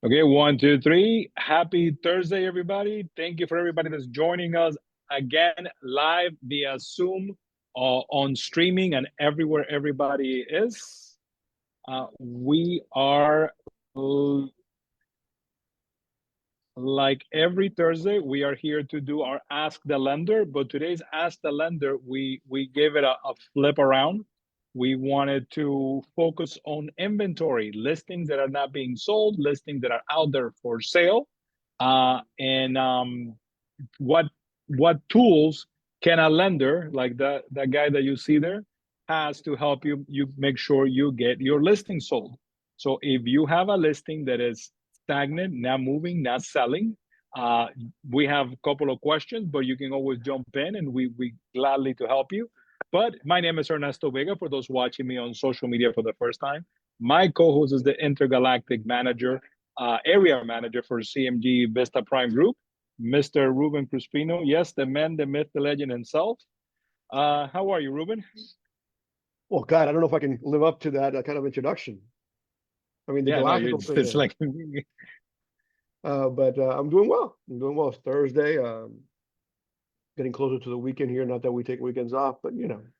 Okay, one, two, three. Happy Thursday, everybody. Thank you for everybody that's joining us again live via Zoom on streaming and everywhere everybody is. We are like every Thursday, we are here to do our Ask the Lender, but today's Ask the Lender, we gave it a flip around. We wanted to focus on inventory, listings that are not being sold, listings that are out there for sale, and what tools can a lender like that guy that you see there has to help you make sure you get your listing sold. So if you have a listing that is stagnant, not moving, not selling, uh, we have a couple of questions, but you can always jump in and we gladly to help you. But my name is Ernesto Vega, for those watching me on social media for the first time. My co-host is the intergalactic manager, area manager for CMG Vista Prime Group, Mr. Ruben Crispino. Yes, the man, the myth, the legend himself. How are you, Ruben? Well, God, I don't know if I can live up to that kind of introduction. I mean, the Yeah, no, galactical thing, it's like but I'm doing well. I'm doing well. It's Thursday. Getting closer to the weekend here. Not that we take weekends off, but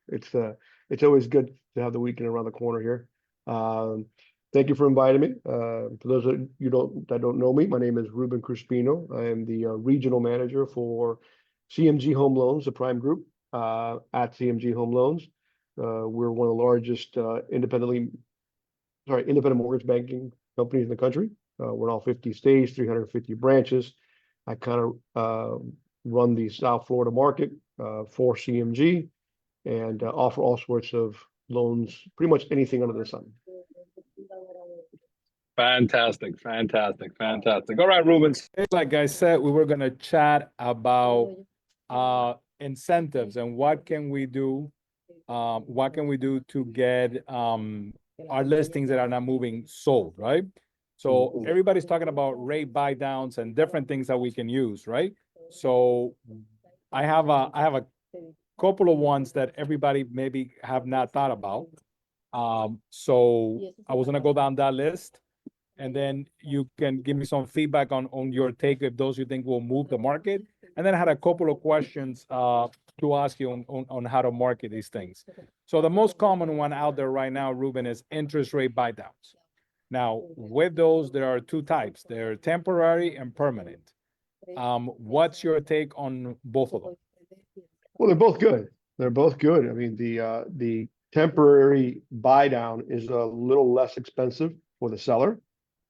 it's always good to have the weekend around the corner here. Um, Thank you for inviting me. For those of you that don't know me, my name is Ruben Crispino. I am the regional manager for CMG Home Loans, the Prime Group at CMG Home Loans. We're one of the largest independent mortgage banking companies in the country. We're in all 50 states, 350 branches. I kind of run the South Florida market for CMG and offer all sorts of loans, pretty much anything under the sun. fantastic, fantastic, fantastic. All right, Ruben. Like I said, we were gonna chat about incentives and what can we do to get our listings that are not moving sold, right? So everybody's talking about rate buy downs and different things that we can use, right? So I have a couple of ones that everybody maybe have not thought about. So I was gonna go down that list, and then you can give me some feedback on your take if those you think will move the market. And then I had a couple of questions to ask you on how to market these things. So the most common one out there right now, Ruben, is interest rate buy downs. Now, with those, there are two types. They're temporary and permanent. What's your take on both of them? Well, they're both good. They're both good. I mean, the temporary buy down is a little less expensive for the seller,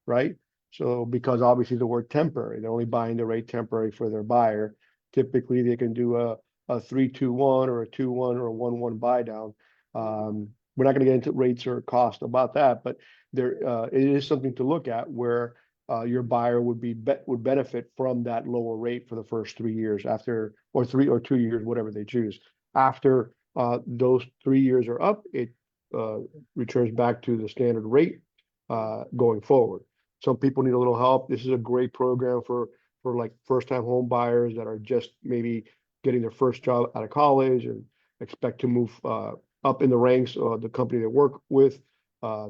right? So because obviously the word temporary, they're only buying the rate temporary for their buyer. Typically, they can do a 3-2-1 or a 2-1 or a 1-1 buy down. We're not going to get into rates or cost about that, but there it is something to look at where your buyer would benefit from that lower rate for the first 3 years after, or 2 years, whatever they choose. After those 3 years are up, it returns back to the standard rate going forward. Some people need a little help. This is a great program for like first-time home buyers that are just maybe getting their first job out of college and expect to move up in the ranks of the company they work with.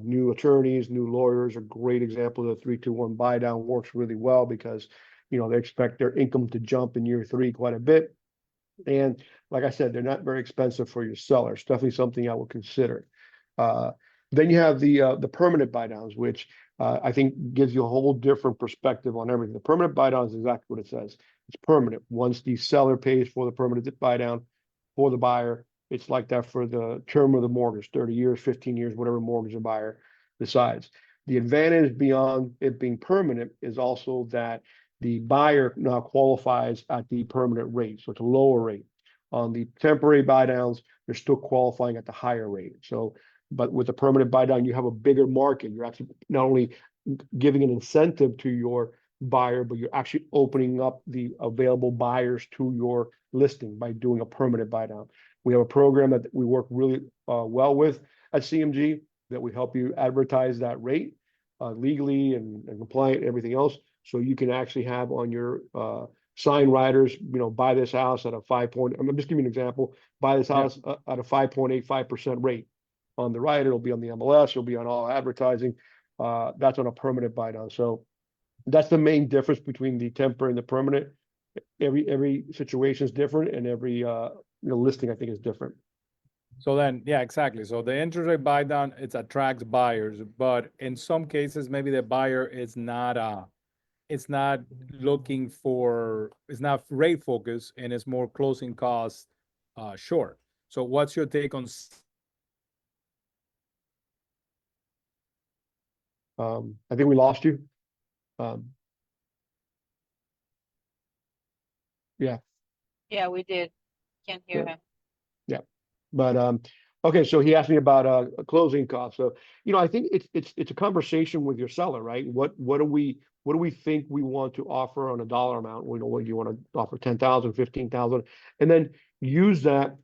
New attorneys, new lawyers are great examples of 3-2-1 buy down. Works really well because they expect their income to jump in year 3 quite a bit. And like I said, they're not very expensive for your seller. It's definitely something I would consider. Then you have the permanent buy downs, which I think gives you a whole different perspective on everything. The permanent buy down is exactly what it says. It's permanent. Once the seller pays for the permanent buy down for the buyer, it's like that for the term of the mortgage, 30 years, 15 years, whatever mortgage the buyer decides. The advantage beyond it being permanent is also that the buyer now qualifies at the permanent rate. So it's a lower rate. On the temporary buy downs, they're still qualifying at the higher rate. So, but with the permanent buy down, you have a bigger market. You're actually not only giving an incentive to your buyer, but you're actually opening up the available buyers to your listing by doing a permanent buy down. We have a program that we work really well with at CMG that we help you advertise that rate legally and compliant and everything else. So you can actually have on your sign riders, buy this house at a 5 point. I'm just giving you an example. Buy this house at a 5.85% rate on the rider. It'll be on the MLS. It'll be on all advertising. That's on a permanent buy down. So That's the main difference between the temporary and the permanent. Every situation is different, and every listing I think is different. So then, yeah, exactly. So the interest rate buy down, it attracts buyers, but in some cases, maybe the buyer is not it's not looking for, it's not rate focused, and it's more closing costs short. So what's your take on I think we lost you. Um, yeah, Yeah, we did. Can't hear yeah, him. yeah. But okay, so he asked me about closing costs. So I think it's a conversation with your seller, right? What do we think we want to offer on a dollar amount? We know what you want to offer, 10,000, 15,000, and then use that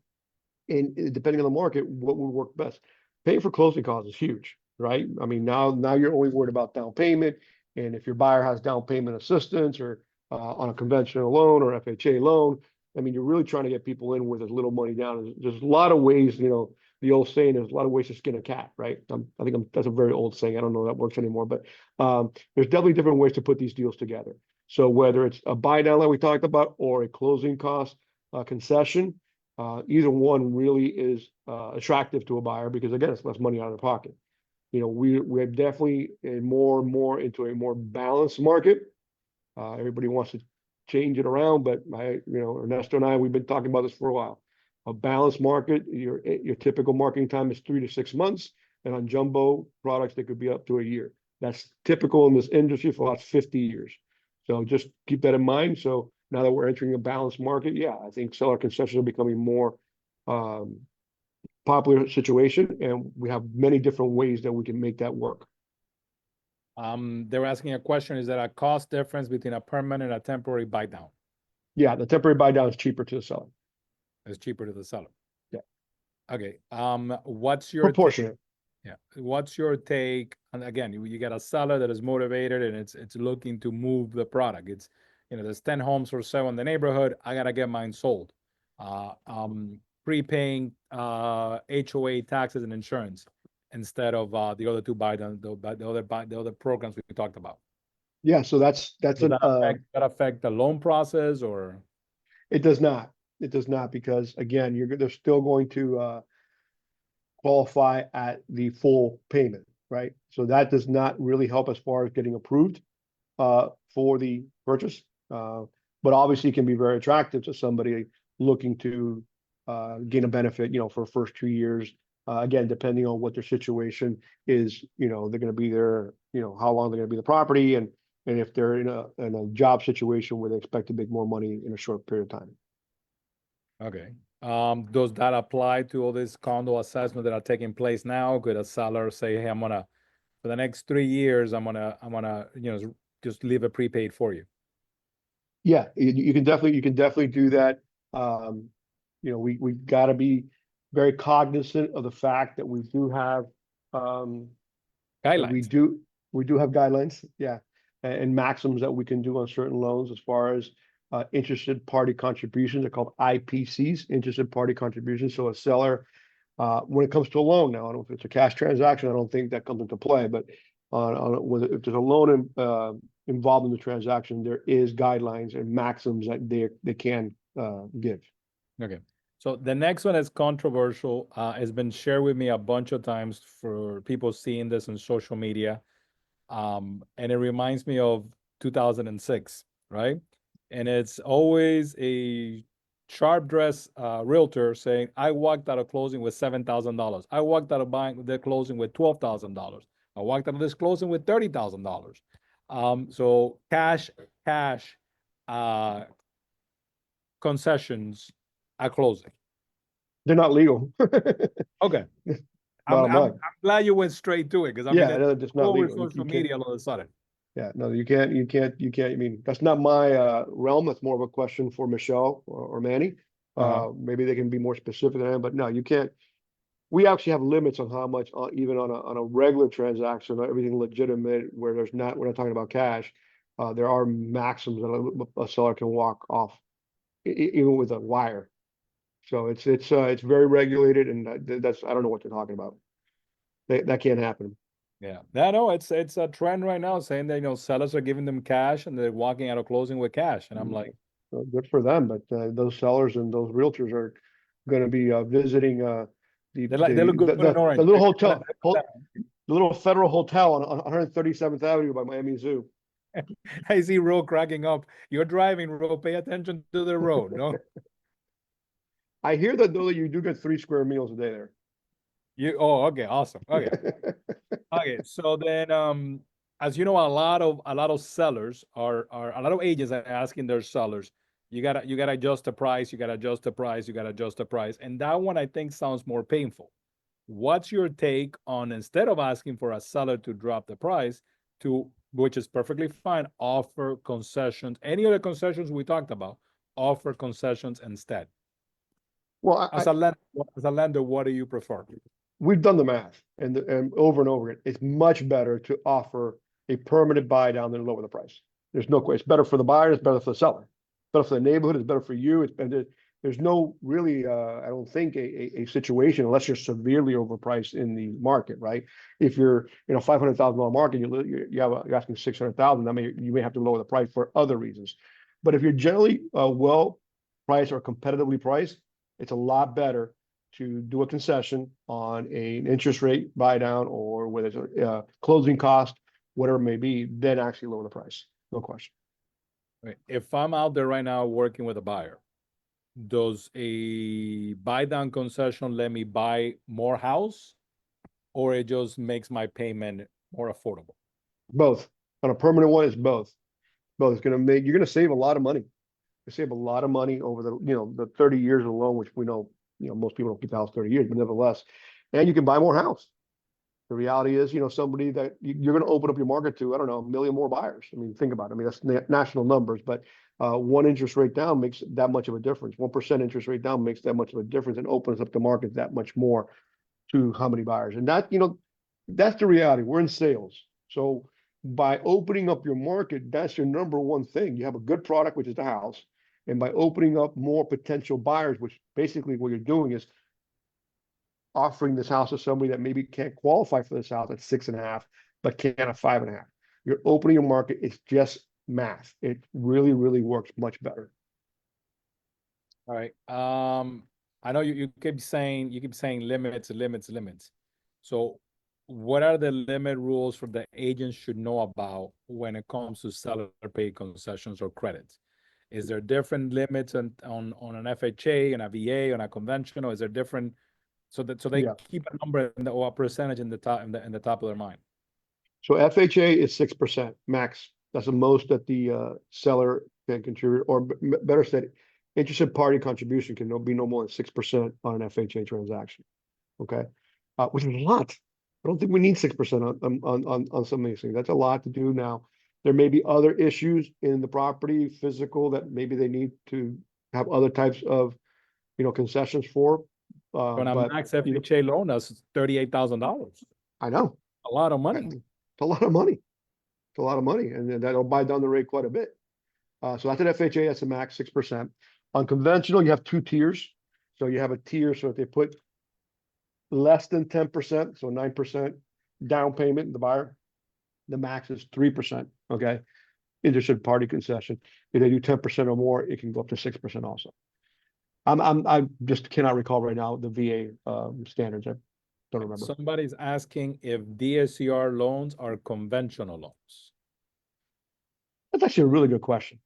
in depending on the market, what would work best. Paying for closing costs is huge, right? I mean, now you're only worried about down payment, and if your buyer has down payment assistance or on a conventional loan or FHA loan, I mean, you're really trying to get people in with as little money down. There's a lot of ways, the old saying, there's a lot of ways to skin a cat, right? That's a very old saying. I don't know if that works anymore, but there's definitely different ways to put these deals together. So whether it's a buy down like we talked about or a closing cost concession, either one really is attractive to a buyer because again, it's less money out of their pocket. We're definitely more and more into a more balanced market. Everybody wants to change it around, but Ernesto and I, we've been talking about this for a while. A balanced market, your typical marketing time is 3 to 6 months, and on jumbo products, they could be up to a year. That's typical in this industry for the last 50 years. So just keep that in mind. So now that we're entering a balanced market, yeah, I think seller concessions are becoming more um, popular situation, and we have many different ways that we can make that work. they're asking a question, is there a cost difference between a permanent and a temporary buy down? Yeah, the temporary buy down is cheaper to the seller. It's cheaper to the seller. Yeah. Okay. What's your Proportionate. Yeah. What's your take? And again, you get a seller that is motivated and it's looking to move the product. It's, there's 10 homes for sale in the neighborhood. I gotta get mine sold. Prepaying HOA taxes and insurance instead of the other two buy down, the other programs we talked about. Yeah, so that's Does an that affect the loan process or? it does not. It does not because again, they're still going to qualify at the full payment, right? So that does not really help as far as getting approved for the purchase. But obviously it can be very attractive to somebody looking to gain a benefit, for the first 2 years. Again, depending on what their situation is, they're going to be there, how long they're going to be in the property and if they're in a job situation where they expect to make more money in a short period of time. Okay. Does that apply to all these condo assessments that are taking place now? Could a seller say, hey, for the next 3 years, I'm gonna, just leave a prepaid for you? Yeah, you can definitely do that. We got to be very cognizant of the fact that we do have that Guidelines. we do have guidelines, yeah, and maxims that we can do on certain loans as far as interested party contributions. They're called IPCs, interested party contributions. So a seller, when it comes to a loan now, I don't know if it's a cash transaction, I don't think that comes into play, but if there's a loan involved in the transaction, there is guidelines and maxims that they can give. Okay. So the next one is controversial. It's been shared with me a bunch of times for people seeing this on social media. And it reminds me of 2006, right? And it's always a sharp dress realtor saying, I walked out of closing with $7,000. I walked out of buying the closing with $12,000. I walked out of this closing with $30,000. So cash uh, concessions at closing. They're not legal. Okay. I'm Bottom line. glad you went straight to it because Yeah, it's no, it's not all over legal. social media all of a sudden. Yeah, no, you can't. I mean, that's not my realm. That's more of a question for Michelle or Manny. Maybe they can be more specific than that, but no, you can't. We actually have limits on how much, even on a regular transaction, everything legitimate, where we're not talking about cash. There are maxims that a seller can walk off, even with a wire. So it's very regulated, and that's I don't know what they're talking about. That can't happen. Yeah, no, it's a trend right now saying that sellers are giving them cash and they're walking out of closing with cash, and I'm like, So good for them, but those sellers and those realtors are going to be visiting they look good in the orange. little They're gonna hotel, the little Federal Hotel on 137th Avenue by Miami Zoo. I see Ro cracking up. You're driving, Ro. Pay attention to the road. No, I hear that though that you do get 3 square meals a day there. you. Oh, okay, awesome. Okay, okay. So then, as you know, a lot of sellers are a lot of agents are asking their sellers, you gotta adjust the price, you gotta adjust the price, you gotta adjust the price, and that one I think sounds more painful. What's your take on, instead of asking for a seller to drop the price, to, which is perfectly fine, offer concessions, any other concessions we talked about, offer concessions instead? Well, As a lender, what do you prefer? we've done the math and over and over again. It's much better to offer a permanent buy down than lower the price. There's no question. It's better for the buyer. It's better for the seller. It's better for the neighborhood. It's better for you. There's no really, I don't think a situation unless you're severely overpriced in the market, right? If you're in a $500,000 market, you're asking 600,000. I mean, you may have to lower the price for other reasons. But if you're generally well priced or competitively priced, it's a lot better to do a concession on an interest rate buy down or whether it's a closing cost, whatever it may be, then actually lower the price. No question. Right. If I'm out there right now working with a buyer, does a buy down concession let me buy more house, or it just makes my payment more affordable? Both. On a permanent one, it's both. Both. It's going to make, you're going to save a lot of money. You save a lot of money over the 30 years of loan, which we know, most people don't keep the house 30 years, but nevertheless, and you can buy more house. The reality is, somebody that you're going to open up your market to, I don't know, 1 million more buyers. I mean, think about it. I mean, that's national numbers, but one interest rate down makes that much of a difference. 1% interest rate down makes that much of a difference and opens up the market that much more to how many buyers. And that's the reality. We're in sales. So by opening up your market, that's your number one thing. You have a good product, which is the house. And by opening up more potential buyers, which basically what you're doing is offering this house to somebody that maybe can't qualify for this house at 6.5, but can at 5.5. You're opening your market. It's just math. It really, really works much better. All right. I know you keep saying limits. So what are the limit rules for the agents should know about when it comes to seller pay concessions or credits? Is there different limits on an FHA and a VA and a conventional? Is there different, so they Yeah. keep a number or a percentage in the top in the top of their mind? So FHA is 6% max. That's the most that the seller can contribute, or better said, interested party contribution can be no more than 6% on an FHA transaction. Okay, which is a lot. I don't think we need 6% on some of these things. That's a lot to do now. There may be other issues in the property, physical, that maybe they need to have other types of, concessions for. On a But max FHA loan, that's $38,000. I know A lot of money. it's a lot of money. It's a lot of money, and that'll buy down the rate quite a bit. So that's an FHA. That's a max 6%. On conventional, you have 2 tiers. So you have a tier. So if they put less than 10%, so 9% down payment, the buyer, the max is 3%. Okay, interested party concession. If they do 10% or more, it can go up to 6% also. I just cannot recall right now the VA standards. I don't remember. Somebody's asking if DSCR loans are conventional loans. That's actually a really good question.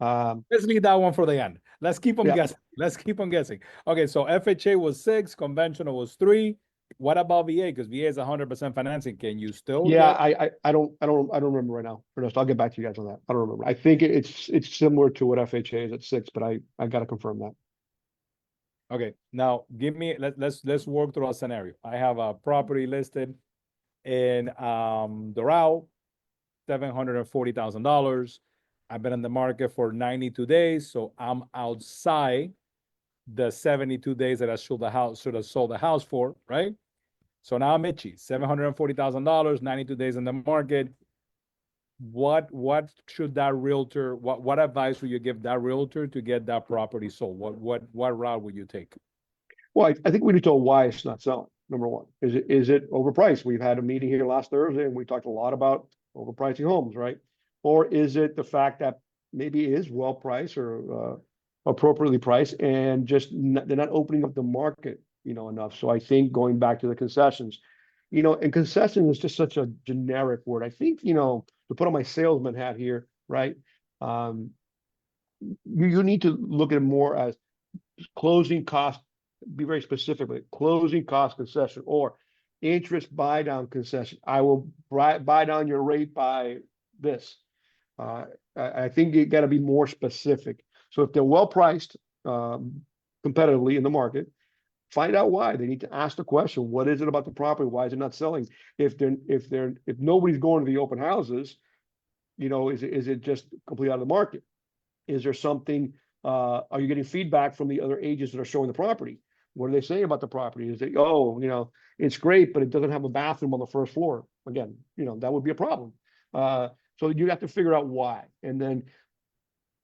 Let's leave that one for the end. Let's keep them Yeah. guessing. Let's keep them guessing. Okay, so FHA was 6, conventional was 3. What about VA? Because VA is 100% financing. Can you still Yeah, get? I don't remember right now. Ernest, I'll get back to you guys on that. I don't remember. I think it's similar to what FHA is at 6, but I got to confirm that. Okay, now give me let's work through a scenario. I have a property listed in Doral, $740,000. I've been in the market for 92 days, so I'm outside the 72 days that I should have sold the house for, right? So now I'm itchy. $740,000, 92 days in the market. What should that realtor, what advice would you give that realtor to get that property sold? What route would you take? Well, I think we need to know why it's not selling. number one. Is it overpriced? We've had a meeting here last Thursday and we talked a lot about overpricing homes, right? Or is it the fact that maybe it is well priced or appropriately priced and just they're not opening up the market, enough. So I think going back to the concessions, and concession is just such a generic word. I think, to put on my salesman hat here, right? You need to look at it more as closing cost, be very specific, but closing cost concession or interest buy down concession. I will buy down your rate by this. I think you got to be more specific. So if they're well priced competitively in the market, find out why. They need to ask the question: what is it about the property? Why is it not selling? If nobody's going to the open houses, is it just completely out of the market? Is there something? Are you getting feedback from the other agents that are showing the property? What are they saying about the property? Is it, it's great, but it doesn't have a bathroom on the first floor? Again, that would be a problem. So you have to figure out why. And then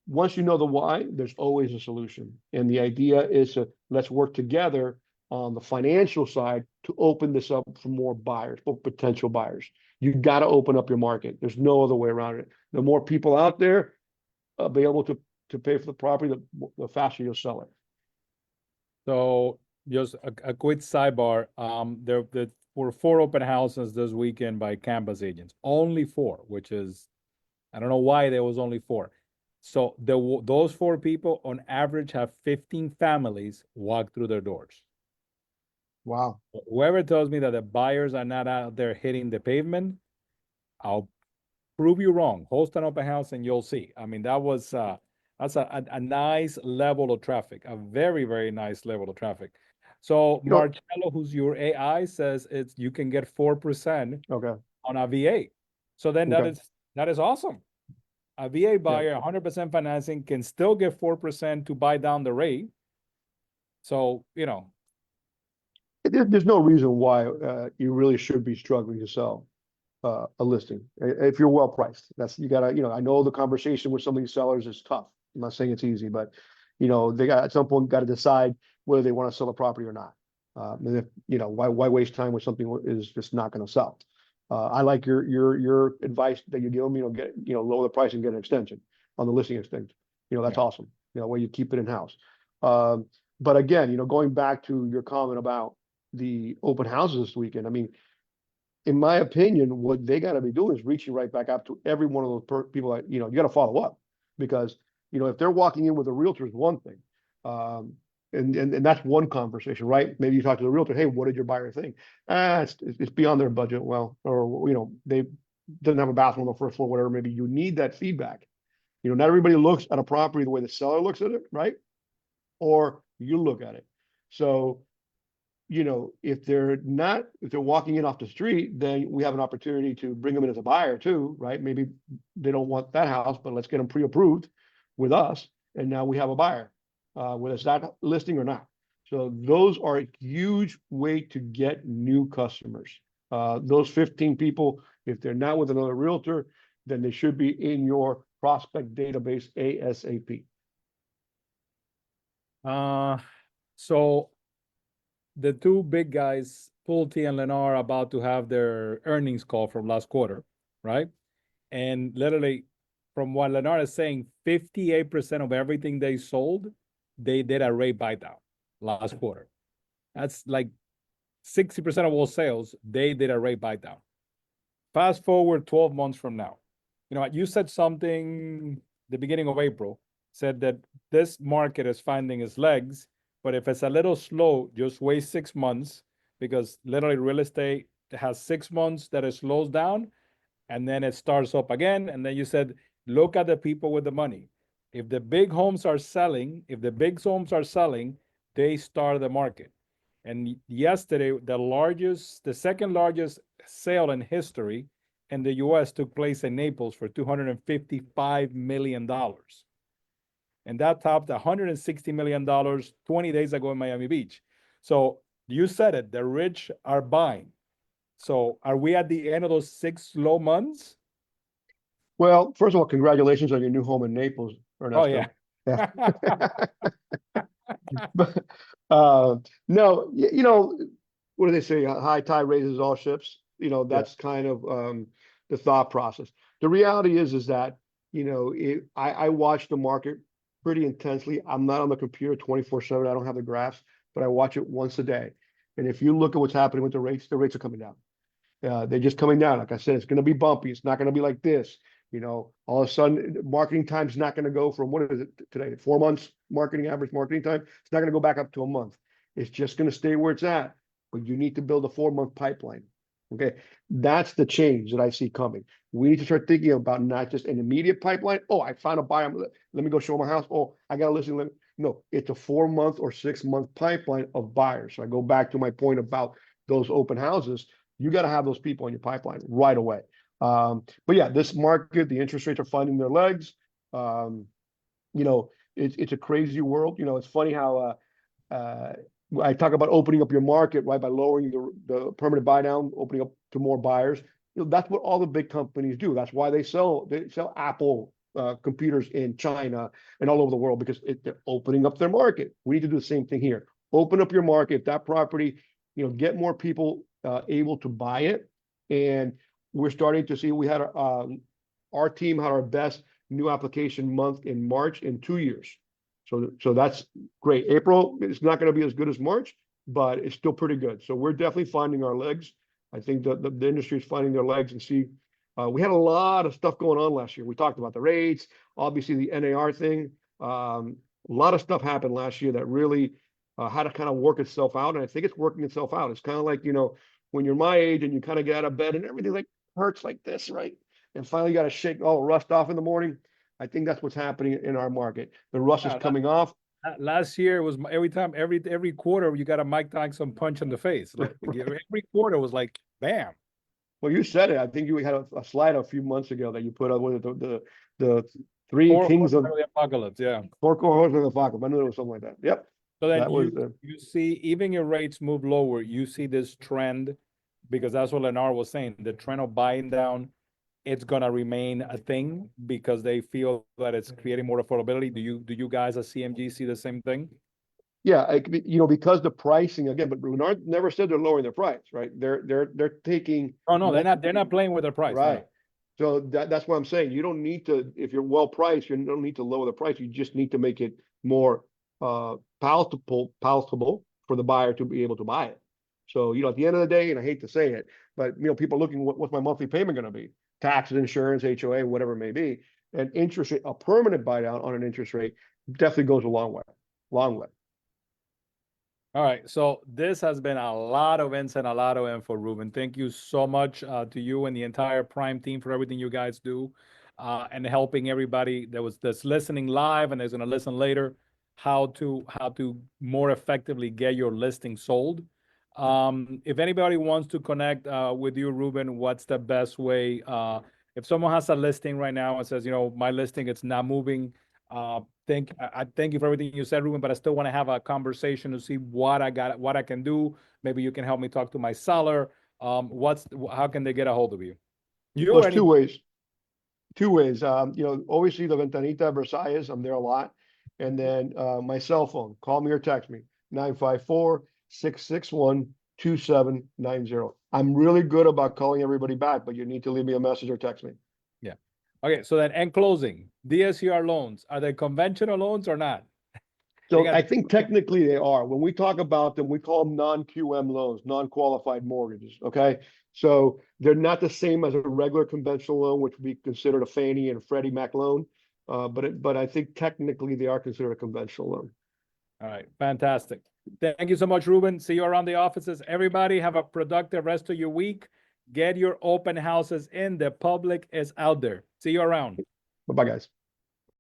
once you know the why, there's always a solution. And the idea is to let's work together on the financial side to open this up for more buyers, for potential buyers. You got to open up your market. There's no other way around it. The more people out there available to pay for the property, the faster you'll sell it. So just a quick sidebar. There were 4 open houses this weekend by campus agents. Only 4, which is, I don't know why there was only 4. So those 4 people on average have 15 families walk through their doors. Wow. Whoever tells me that the buyers are not out there hitting the pavement, I'll prove you wrong. Host an open house and you'll see. I mean, that's a nice level of traffic, a very, very nice level of traffic. So Marcello, who's your AI, says you can get 4% on a VA. So then that is awesome. A VA buyer, 100% financing, can still get 4% to buy down the rate. So, there's no reason why you really should be struggling to sell a listing if you're well priced. You gotta, I know the conversation with some of these sellers is tough. I'm not saying it's easy, but they got at some point got to decide whether they want to sell a property or not. And if, why waste time with something is just not going to sell? I like your advice that you give them. Get lower the price and get an extension on the listing extension. That's awesome. Where you keep it in house. But again, going back to your comment about the open houses this weekend, I mean, in my opinion, what they got to be doing is reaching right back up to every one of those people that, you got to follow up, because, if they're walking in with a realtor is one thing. And that's one conversation, right? Maybe you talk to the realtor, hey, what did your buyer think? It's beyond their budget. Well, or, they doesn't have a bathroom on the first floor, whatever. Maybe you need that feedback. Not everybody looks at a property the way the seller looks at it, right? Or you look at it. So, if they're walking in off the street, then we have an opportunity to bring them in as a buyer too, right? Maybe they don't want that house, but let's get them pre-approved with us. And now we have a buyer, whether it's that listing or not. So those are a huge way to get new customers. Those 15 people, if they're not with another realtor, then they should be in your prospect database ASAP. So the 2 big guys, Pulte and Lennar, are about to have their earnings call from last quarter, right? And literally, from what Lennar is saying, 58% of everything they sold, they did a rate buy down last quarter. That's like 60% of all sales, they did a rate buy down. Fast forward 12 months from now. You said something the beginning of April, said that this market is finding its legs. But if it's a little slow, just wait 6 months, because literally real estate has 6 months that it slows down and then it starts up again. And then you said, look at the people with the money. If the big homes are selling, they start the market. And yesterday, the second largest sale in history in the US took place in Naples for $255 million. And that topped $160 million 20 days ago in Miami Beach. So you said it, the rich are buying. So are we at the end of those 6 slow months? Well, first of all, congratulations on your new home in Naples, Ernesto. Oh, yeah. But no, what do they say? High tide raises all ships. You know, that's kind of the thought process. The reality is that, you know, I watch the market pretty intensely. I'm not on the computer 24/7. I don't have the graphs, but I watch it once a day. And if you look at what's happening with the rates are coming down. They're just coming down. Like I said, it's going to be bumpy. It's not going to be like this. You know, all of a sudden, marketing time's not going to go from, what is it today? 4 months average marketing time. It's not going to go back up to a month. It's just going to stay where it's at. But you need to build a 4-month pipeline. Okay, that's the change that I see coming. We need to start thinking about not just an immediate pipeline. Oh, I found a buyer. Let me go show my house. Oh, I got a listing. No, it's a 4-month or 6-month pipeline of buyers. So I go back to my point about those open houses. You got to have those people in your pipeline right away. But yeah, this market, the interest rates are finding their legs. You know, it's a crazy world. You know, it's funny how I talk about opening up your market, right, by lowering the permanent buy down, opening up to more buyers. You know, that's what all the big companies do. That's why they sell Apple computers in China and all over the world, because they're opening up their market. We need to do the same thing here. Open up your market, that property, you know, get more people able to buy it. And we're starting to see, we had our team had our best new application month in March in 2 years. So that's great. April is not going to be as good as March, but it's still pretty good. So we're definitely finding our legs. I think that the industry is finding their legs, and see, we had a lot of stuff going on last year. We talked about the rates, obviously the NAR thing. A lot of stuff happened last year that really had to kind of work itself out. And I think it's working itself out. It's kind of like, you know, when you're my age and you kind of get out of bed and everything like hurts like this, right? And finally you got to shake all the rust off in the morning. I think that's what's happening in our market. The rust is coming off. Last year was every quarter you got a Mike Tyson punch in the face. Like Right. every quarter was like bam. Well, you said it. I think you had a slide a few months ago that you put up with the three Four kings of the apocalypse, yeah. 4 cohorts of the apocalypse. I knew it was something like that. Yep. So then That was you see, even your rates move lower, you see this trend, because that's what Leonard was saying. The trend of buying down, it's gonna remain a thing because they feel that it's creating more affordability. Do you guys at CMG see the same thing? yeah, you know, because the pricing again, but Leonard never said they're lowering their price, right? They're taking Oh no, they're not playing with their price. right. No. So that's what I'm saying. You don't need to, if you're well priced, you don't need to lower the price. You just need to make it more palatable for the buyer to be able to buy it. So, you know, at the end of the day, and I hate to say it, but you know, people are looking, what's my monthly payment going to be? Taxes, insurance, HOA, whatever it may be. And interest rate, a permanent buy down on an interest rate definitely goes a long way. Long way. All right, so this has been a lot of ins and a lot of info, Ruben. Thank you so much to you and the entire Prime team for everything you guys do, and helping everybody that's listening live and is going to listen later how to more effectively get your listing sold. If anybody wants to connect with you, Ruben, what's the best way? If someone has a listing right now and says, you know, my listing it's not moving. I thank you for everything you said, Ruben, but I still want to have a conversation to see what I can do. Maybe you can help me talk to my seller. How can they get a hold of you? Well, it's two ways. Two ways. You know, obviously the Ventanita Versailles, I'm there a lot. And then my cell phone, call me or text me, 954-661-2790. I'm really good about calling everybody back, but you need to leave me a message or text me. Yeah. Okay, so then in closing, DSCR loans, are they conventional loans or not? So I think technically they are. When we talk about them, we call them non-QM loans, non-qualified mortgages. Okay. So they're not the same as a regular conventional loan, which would be considered a Fannie and Freddie Mac loan. But I think technically they are considered a conventional loan. All right, fantastic. Thank you so much, Ruben. See you around the offices. Everybody have a productive rest of your week. Get your open houses in. The public is out there. See you around. Bye-bye, guys.